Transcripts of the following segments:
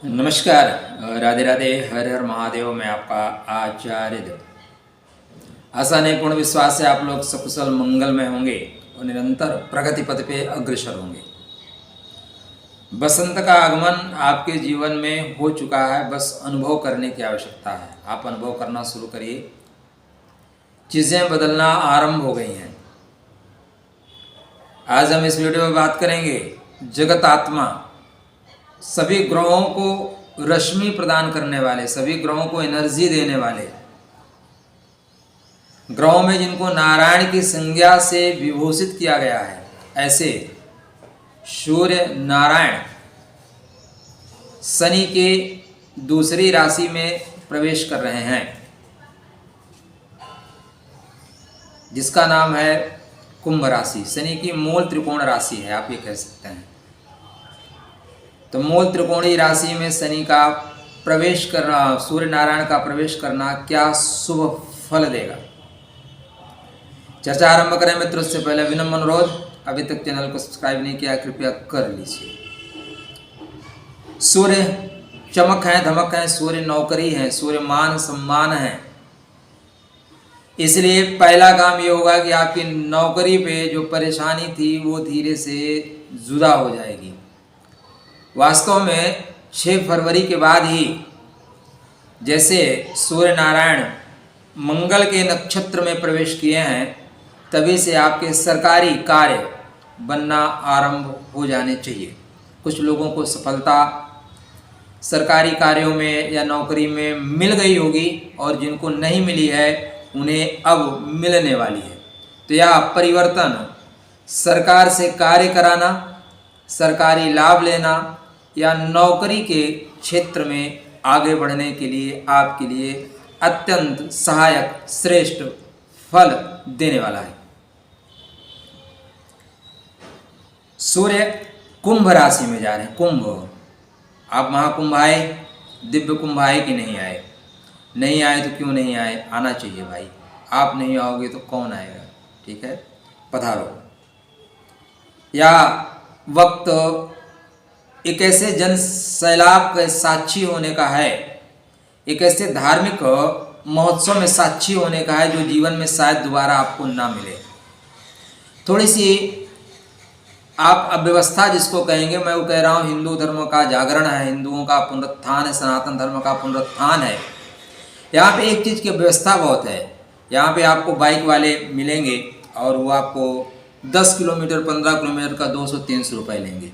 नमस्कार। राधे राधे, हर हर महादेव। मैं आपका आचार्य देव। आशा नहीं पूर्ण विश्वास से आप लोग सकुशल मंगल में होंगे और निरंतर प्रगति पथ पे अग्रसर होंगे। बसंत का आगमन आपके जीवन में हो चुका है, बस अनुभव करने की आवश्यकता है। आप अनुभव करना शुरू करिए, चीज़ें बदलना आरंभ हो गई हैं। आज हम इस वीडियो में बात करेंगे जगत आत्मा, सभी ग्रहों को रश्मि प्रदान करने वाले, सभी ग्रहों को एनर्जी देने वाले, ग्रहों में जिनको नारायण की संज्ञा से विभूषित किया गया है, ऐसे सूर्य नारायण शनि के दूसरी राशि में प्रवेश कर रहे हैं, जिसका नाम है कुंभ राशि। शनि की मूल त्रिकोण राशि है, आप ये कह सकते हैं। तो मूल त्रिकोणी राशि में शनि का प्रवेश करना, सूर्य नारायण का प्रवेश करना क्या शुभ फल देगा, चर्चा आरंभ करें मित्रों। उससे पहले विनम्र अनुरोध, अभी तक चैनल को सब्सक्राइब नहीं किया कृपया कर लीजिए। सूर्य चमक है, धमक है, सूर्य नौकरी है, सूर्य मान सम्मान है। इसलिए पहला काम ये होगा कि आपकी नौकरी पे जो परेशानी थी वो धीरे से जुदा हो जाएगी। वास्तव में 6 फरवरी के बाद ही जैसे सूर्य नारायण मंगल के नक्षत्र में प्रवेश किए हैं, तभी से आपके सरकारी कार्य बनना आरंभ हो जाने चाहिए। कुछ लोगों को सफलता सरकारी कार्यों में या नौकरी में मिल गई होगी और जिनको नहीं मिली है उन्हें अब मिलने वाली है। तो यह परिवर्तन, सरकार से कार्य कराना, सरकारी लाभ लेना या नौकरी के क्षेत्र में आगे बढ़ने के लिए आपके लिए अत्यंत सहायक श्रेष्ठ फल देने वाला है। सूर्य कुंभ राशि में जा रहे हैं। कुंभ, आप महाकुंभ आए, दिव्य कुंभ आए कि नहीं आए? नहीं आए तो क्यों नहीं आए? आना चाहिए भाई। आप नहीं आओगे तो कौन आएगा? ठीक है, पधारो। या वक्त एक ऐसे जन सैलाब के साक्षी होने का है, एक ऐसे धार्मिक महोत्सव में साक्षी होने का है जो जीवन में शायद दोबारा आपको ना मिले। थोड़ी सी आप अव्यवस्था जिसको कहेंगे, मैं वो कह रहा हूँ हिंदू धर्म का जागरण है, हिंदुओं का पुनरुत्थान है, सनातन धर्म का पुनरुत्थान है। यहाँ पे एक चीज़ की व्यवस्था बहुत है। यहाँ पे आपको बाइक वाले मिलेंगे और वो आपको 10 किलोमीटर 15 किलोमीटर का 200-300 रुपये लेंगे।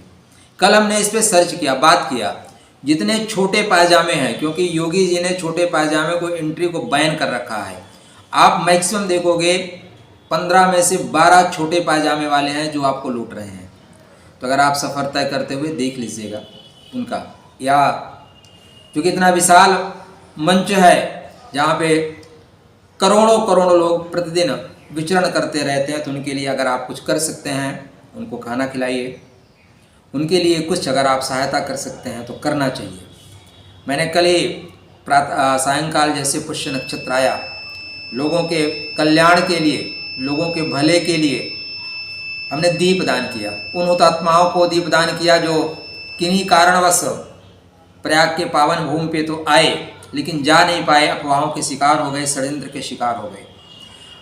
कल हमने इस पर सर्च किया, बात किया, जितने छोटे पायजामे हैं, क्योंकि योगी जी ने छोटे पायजामे को एंट्री को बैन कर रखा है। आप मैक्सिमम देखोगे 15 में से 12 छोटे पायजामे वाले हैं जो आपको लूट रहे हैं। तो अगर आप सफ़र तय करते हुए देख लीजिएगा उनका, या क्योंकि इतना विशाल मंच है जहाँ पे करोड़ों करोड़ों लोग प्रतिदिन विचरण करते रहते हैं, तो उनके लिए अगर आप कुछ कर सकते हैं, उनको खाना खिलाइए, उनके लिए कुछ अगर आप सहायता कर सकते हैं तो करना चाहिए। मैंने कल ही सायंकाल जैसे पुष्य नक्षत्र आया, लोगों के कल्याण के लिए, लोगों के भले के लिए हमने दीपदान किया। उन हुतात्माओं को दीपदान किया जो किन्हीं कारणवश प्रयाग के पावन भूमि पे तो आए लेकिन जा नहीं पाए, अफवाहों के शिकार हो गए, षड्यंत्र के शिकार हो गए।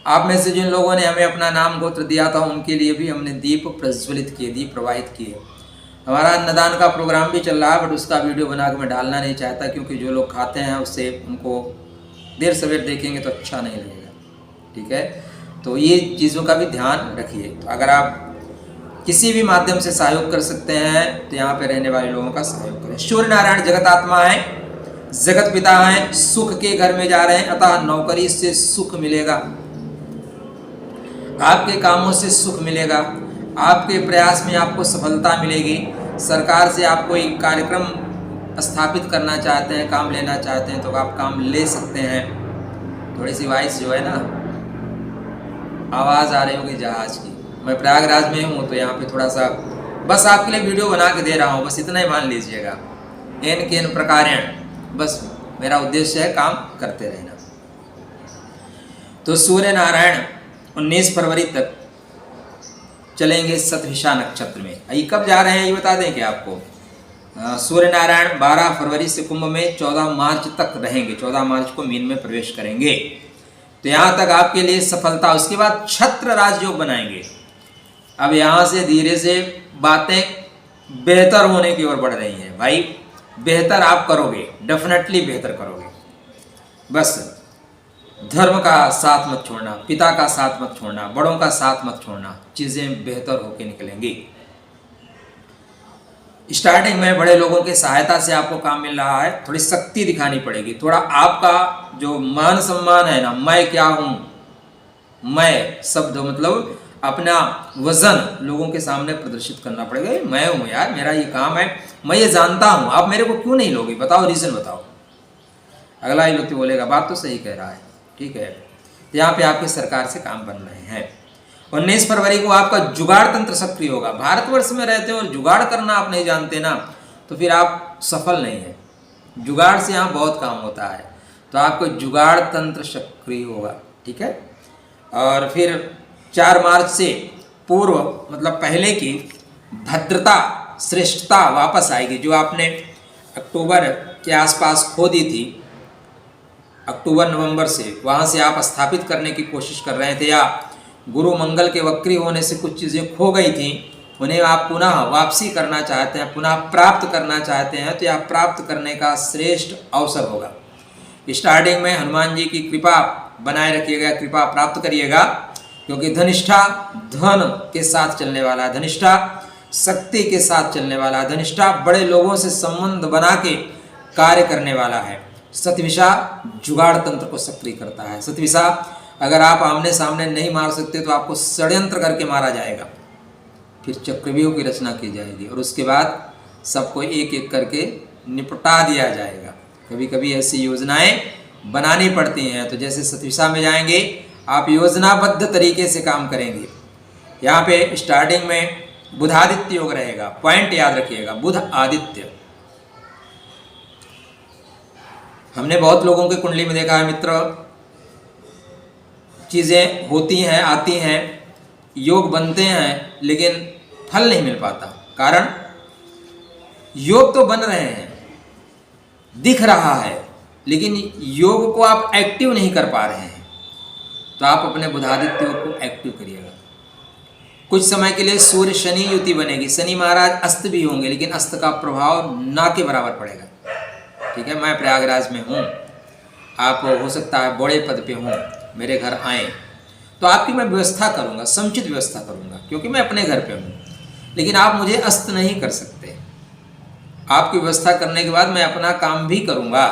आप में से जिन लोगों ने हमें अपना नाम गोत्र दिया था उनके लिए भी हमने दीप प्रज्वलित किए, दीप प्रवाहित किए। हमारा अन्नदान का प्रोग्राम भी चल रहा है, बट उसका वीडियो बना के मैं डालना नहीं चाहता, क्योंकि जो लोग खाते हैं उससे उनको देर सवेर देखेंगे तो अच्छा नहीं लगेगा। ठीक है, तो ये चीज़ों का भी ध्यान रखिए। तो अगर आप किसी भी माध्यम से सहयोग कर सकते हैं तो यहाँ पे रहने वाले लोगों का सहयोग करें। सूर्य नारायण जगत आत्मा है, जगत पिता हैं, सुख के घर में जा रहे हैं, अतः नौकरी से सुख मिलेगा, आपके कामों से सुख मिलेगा, आपके प्रयास में आपको सफलता मिलेगी। सरकार से आप कोई कार्यक्रम स्थापित करना चाहते हैं, काम लेना चाहते हैं तो आप काम ले सकते हैं। थोड़ी सी वॉइस जो है ना, आवाज़ आ रही होगी जहाज़ की। मैं प्रयागराज में हूँ तो यहाँ पे थोड़ा सा बस आपके लिए वीडियो बना के दे रहा हूँ, बस इतना ही मान लीजिएगा। एन के एन प्रकारेण, बस मेरा उद्देश्य है काम करते रहना। तो सूर्य नारायण 19 फरवरी तक चलेंगे शतभिषा नक्षत्र में। ये कब जा रहे हैं ये बता दें क्या आपको? सूर्य नारायण 12 फरवरी से कुंभ में 14 मार्च तक रहेंगे, 14 मार्च को मीन में प्रवेश करेंगे। तो यहाँ तक आपके लिए सफलता। उसके बाद छत्र राजयोग बनाएंगे। अब यहाँ से धीरे से बातें बेहतर होने की ओर बढ़ रही हैं भाई। बेहतर आप करोगे, डेफिनेटली बेहतर करोगे। बस धर्म का साथ मत छोड़ना, पिता का साथ मत छोड़ना, बड़ों का साथ मत छोड़ना, चीज़ें बेहतर होकर निकलेंगी। स्टार्टिंग में बड़े लोगों की सहायता से आपको काम मिल रहा है, थोड़ी शक्ति दिखानी पड़ेगी। थोड़ा आपका जो मान सम्मान है ना, मैं क्या हूँ, मैं शब्द मतलब अपना वजन लोगों के सामने प्रदर्शित करना पड़ेगा। मैं हूँ यार, मेरा ये काम है, मैं ये जानता हूँ, आप मेरे को क्यों नहीं लोगे, बताओ, रीज़न बताओ। अगला ही व्यक्ति बोलेगा बात तो सही कह रहा है, ठीक है। यहाँ पे आपके सरकार से काम बन रहे हैं। 19 फरवरी को आपका जुगाड़ तंत्र सक्रिय होगा। भारतवर्ष में रहते हो और जुगाड़ करना आप नहीं जानते ना, तो फिर आप सफल नहीं है। जुगाड़ से यहाँ बहुत काम होता है, तो आपको जुगाड़ तंत्र सक्रिय होगा, ठीक है। और फिर 4 मार्च से पूर्व मतलब पहले की भद्रता श्रेष्ठता वापस आएगी, जो आपने अक्टूबर के आसपास खो दी थी। अक्टूबर नवंबर से वहाँ से आप स्थापित करने की कोशिश कर रहे थे, या गुरु मंगल के वक्री होने से कुछ चीज़ें खो गई थी, उन्हें आप पुनः वापसी करना चाहते हैं, पुनः प्राप्त करना चाहते हैं, तो यह प्राप्त करने का श्रेष्ठ अवसर होगा। स्टार्टिंग में हनुमान जी की कृपा बनाए रखिएगा, कृपा प्राप्त करिएगा, क्योंकि धनिष्ठा धन के साथ चलने वाला है, धनिष्ठा शक्ति के साथ चलने वाला है, धनिष्ठा बड़े लोगों से संबंध बना के कार्य करने वाला है। सतविषा जुगाड़ तंत्र को सक्रिय करता है। सतविषा अगर आप आमने सामने नहीं मार सकते तो आपको षड्यंत्र करके मारा जाएगा, फिर चक्रव्यूह की रचना की जाएगी और उसके बाद सबको एक एक करके निपटा दिया जाएगा। कभी कभी ऐसी योजनाएं बनानी पड़ती हैं, तो जैसे सतविषा में जाएंगे आप योजनाबद्ध तरीके से काम करेंगे। यहाँ पे स्टार्टिंग में बुधादित्य योग रहेगा, पॉइंट याद रखिएगा, बुध आदित्य। हमने बहुत लोगों के कुंडली में देखा है मित्र, चीज़ें होती हैं, आती हैं, योग बनते हैं, लेकिन फल नहीं मिल पाता। कारण योग तो बन रहे हैं, दिख रहा है, लेकिन योग को आप एक्टिव नहीं कर पा रहे हैं। तो आप अपने बुधादित्य योग को एक्टिव करिएगा। कुछ समय के लिए सूर्य शनि युति बनेगी। शनि महाराज अस्त भी होंगे, लेकिन अस्त का प्रभाव ना के बराबर पड़ेगा, ठीक है। मैं प्रयागराज में हूँ, आप हो सकता है बड़े पद पे हों, मेरे घर आए तो आपकी मैं व्यवस्था करूँगा, समुचित व्यवस्था करूँगा, क्योंकि मैं अपने घर पे हूँ। लेकिन आप मुझे अस्त नहीं कर सकते। आपकी व्यवस्था करने के बाद मैं अपना काम भी करूँगा।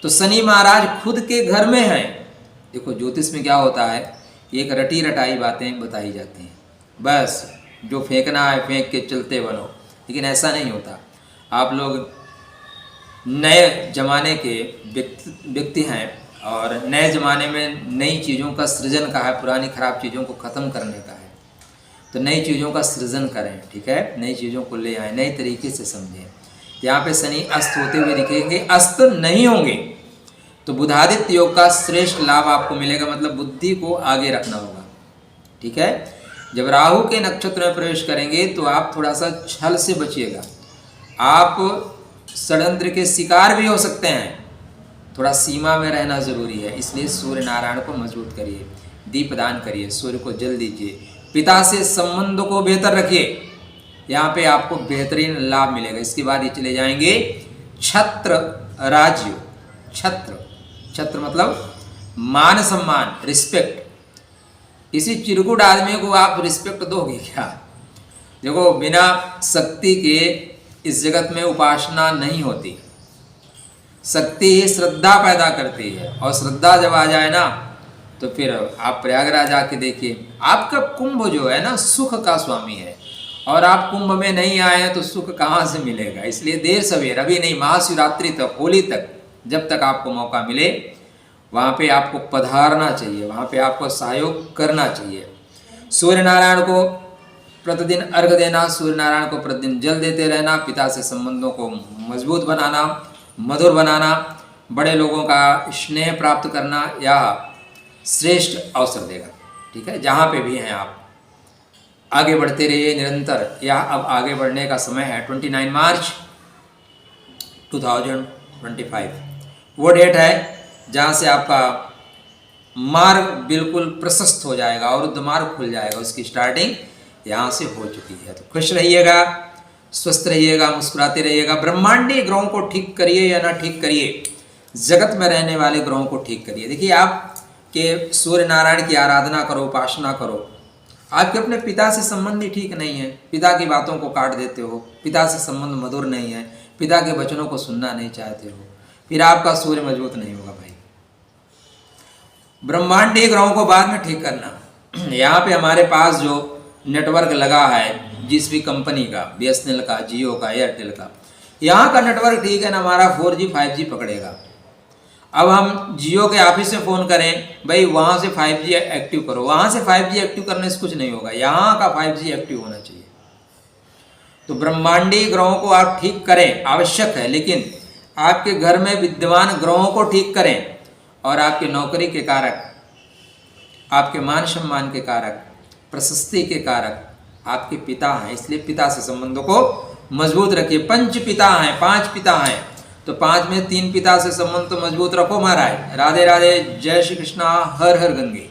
तो शनि महाराज खुद के घर में हैं। देखो ज्योतिष में क्या होता है, एक रटी रटाई बातें बताई जाती हैं, बस जो फेंकना है फेंक के चलते बनो, लेकिन ऐसा नहीं होता। आप लोग नए ज़माने के व्यक्ति हैं और नए ज़माने में नई चीज़ों का सृजन का है, पुरानी खराब चीज़ों को ख़त्म करने का है। तो नई चीज़ों का सृजन करें, ठीक है, नई चीज़ों को ले आए, नए तरीके से समझें। यहाँ पे शनि अस्त होते हुए दिखेंगे, अस्त नहीं होंगे तो बुधादित्य योग का श्रेष्ठ लाभ आपको मिलेगा। मतलब बुद्धि को आगे रखना होगा, ठीक है। जब राहु के नक्षत्र में प्रवेश करेंगे तो आप थोड़ा सा छल से बचिएगा, आप षड्यंत्र के शिकार भी हो सकते हैं। थोड़ा सीमा में रहना जरूरी है, इसलिए सूर्य नारायण को मजबूत करिए, दीपदान करिए, सूर्य को जल दीजिए, पिता से संबंध को बेहतर रखिए। यहाँ पे आपको बेहतरीन लाभ मिलेगा। इसके बाद ये चले जाएंगे छत्र राज्य। छत्र, छत्र मतलब मान सम्मान, रिस्पेक्ट। इसी चिरकुट आदमी को आप रिस्पेक्ट दोगे क्या? देखो बिना शक्ति के इस जगत में उपासना नहीं होती। शक्ति श्रद्धा पैदा करती है, और श्रद्धा जब आ जाए ना तो फिर आप प्रयागराज आके देखिए, आपका कुंभ जो है ना सुख का स्वामी है, और आप कुंभ में नहीं आए हैं तो सुख कहाँ से मिलेगा। इसलिए देर सवेर, अभी नहीं, महाशिवरात्रि तक, होली तक, जब तक आपको मौका मिले वहाँ पे आपको पधारना चाहिए, वहाँ पे आपको सहयोग करना चाहिए। सूर्य नारायण को प्रतिदिन अर्घ देना, सूर्य नारायण को प्रतिदिन जल देते रहना, पिता से संबंधों को मजबूत बनाना, मधुर बनाना, बड़े लोगों का स्नेह प्राप्त करना, या श्रेष्ठ अवसर देगा, ठीक है। जहाँ पे भी हैं आप आगे बढ़ते रहिए निरंतर। या अब आगे बढ़ने का समय है। 29 मार्च 2025 वो डेट है जहाँ से आपका मार्ग बिल्कुल प्रशस्त हो जाएगा और मार्ग खुल जाएगा। उसकी स्टार्टिंग यहाँ से हो चुकी है। तो खुश रहिएगा, स्वस्थ रहिएगा, मुस्कुराते रहिएगा। ब्रह्मांडीय ग्रहों को ठीक करिए या ना ठीक करिए, जगत में रहने वाले ग्रहों को ठीक करिए। देखिए, आप के सूर्य नारायण की आराधना करो, उपासना करो। आपके अपने पिता से संबंध ही ठीक नहीं है, पिता की बातों को काट देते हो, पिता से संबंध मधुर नहीं है, पिता के वचनों को सुनना नहीं चाहते हो, फिर आपका सूर्य मजबूत नहीं होगा भाई। ब्रह्मांडीय ग्रहों को बाद में ठीक करना। यहाँ पे हमारे पास जो नेटवर्क लगा है जिस भी कंपनी का, BSNL का, जियो का, एयरटेल का, यहाँ का नेटवर्क ठीक है ना, हमारा 4G 5G पकड़ेगा। अब हम जियो के ऑफिस से फ़ोन करें, भाई वहाँ से 5G एक्टिव करो, वहाँ से 5G एक्टिव करने से कुछ नहीं होगा, यहाँ का 5G एक्टिव होना चाहिए। तो ब्रह्मांडीय ग्रहों को आप ठीक करें, आवश्यक है, लेकिन आपके घर में विद्यमान ग्रहों को ठीक करें। और आपके नौकरी के कारक, आपके मान सम्मान के कारक, प्रशस्ति के कारक आपके पिता हैं, इसलिए पिता से संबंधों को मजबूत रखिए। 5 पिता हैं, 5 पिता हैं, तो 5 में 3 पिता से संबंध तो मजबूत रखो महाराज। राधे राधे, जय श्री कृष्णा, हर हर गंगे।